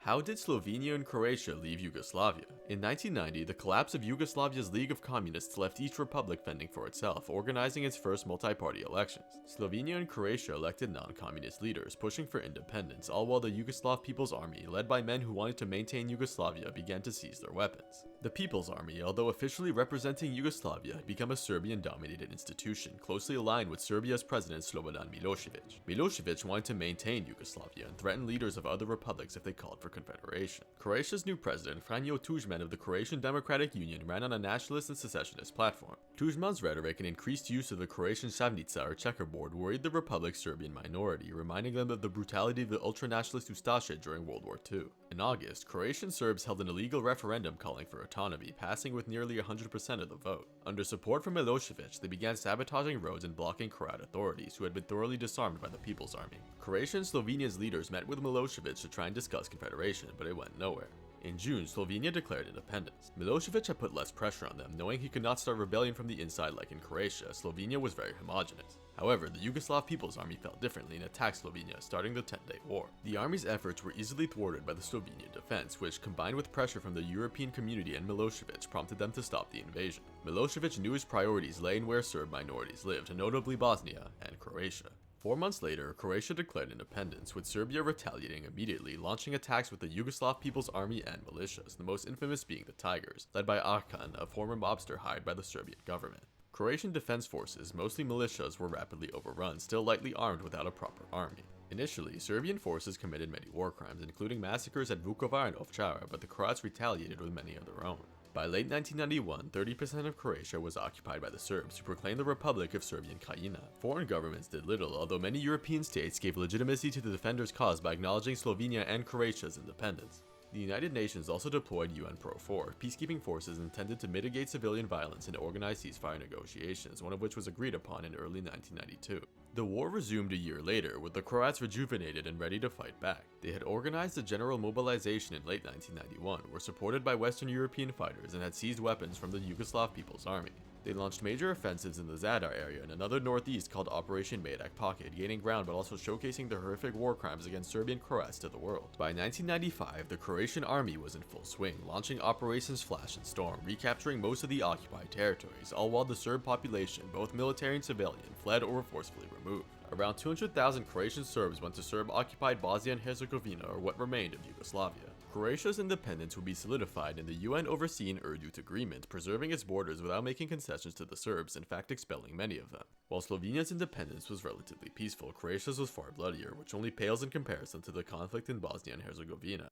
How did Slovenia and Croatia leave Yugoslavia? In 1990, the collapse of Yugoslavia's League of Communists left each republic fending for itself, organizing its first multi-party elections. Slovenia and Croatia elected non-communist leaders, pushing for independence, all while the Yugoslav People's Army, led by men who wanted to maintain Yugoslavia, began to seize their weapons. The People's Army, although officially representing Yugoslavia, had become a Serbian-dominated institution, closely aligned with Serbia's president Slobodan Milosevic. Milosevic wanted to maintain Yugoslavia and threatened leaders of other republics if they called for confederation. Croatia's new president, Franjo Tuđman of the Croatian Democratic Union, ran on a nationalist and secessionist platform. Tuđman's rhetoric and increased use of the Croatian savnica or checkerboard worried the republic's Serbian minority, reminding them of the brutality of the ultranationalist Ustaše during World War II. In August, Croatian Serbs held an illegal referendum calling for autonomy, passing with nearly 100% of the vote. Under support from Milosevic, they began sabotaging roads and blocking Croat authorities, who had been thoroughly disarmed by the People's Army. Croatia and Slovenia's leaders met with Milosevic to try and discuss confederation, but it went nowhere. In June, Slovenia declared independence. Milosevic had put less pressure on them, knowing he could not start rebellion from the inside like in Croatia. Slovenia was very homogenous. However, the Yugoslav People's Army felt differently and attacked Slovenia, starting the 10-day war. The army's efforts were easily thwarted by the Slovenian defense, which, combined with pressure from the European community and Milosevic, prompted them to stop the invasion. Milosevic knew his priorities lay in where Serb minorities lived, notably Bosnia and Croatia. 4 months later, Croatia declared independence, with Serbia retaliating immediately, launching attacks with the Yugoslav People's Army and militias, the most infamous being the Tigers, led by Arkan, a former mobster hired by the Serbian government. Croatian defense forces, mostly militias, were rapidly overrun, still lightly armed without a proper army. Initially, Serbian forces committed many war crimes, including massacres at Vukovar and Ovčara, but the Croats retaliated with many of their own. By late 1991, 30% of Croatia was occupied by the Serbs, who proclaimed the Republic of Serbian Krajina. Foreign governments did little, although many European states gave legitimacy to the defenders' cause by acknowledging Slovenia and Croatia's independence. The United Nations also deployed UN Pro-4, peacekeeping forces intended to mitigate civilian violence and organize ceasefire negotiations, one of which was agreed upon in early 1992. The war resumed a year later, with the Croats rejuvenated and ready to fight back. They had organized a general mobilization in late 1991, were supported by Western European fighters, and had seized weapons from the Yugoslav People's Army. They launched major offensives in the Zadar area and another northeast called Operation Medak Pocket, gaining ground but also showcasing the horrific war crimes against Serbian Croats to the world. By 1995, the Croatian army was in full swing, launching Operations Flash and Storm, recapturing most of the occupied territories, all while the Serb population, both military and civilian, fled or were forcefully removed. Around 200,000 Croatian Serbs went to Serb-occupied Bosnia and Herzegovina, or what remained of Yugoslavia. Croatia's independence would be solidified in the UN-overseen Erdut Agreement, preserving its borders without making concessions to the Serbs, in fact expelling many of them. While Slovenia's independence was relatively peaceful, Croatia's was far bloodier, which only pales in comparison to the conflict in Bosnia and Herzegovina.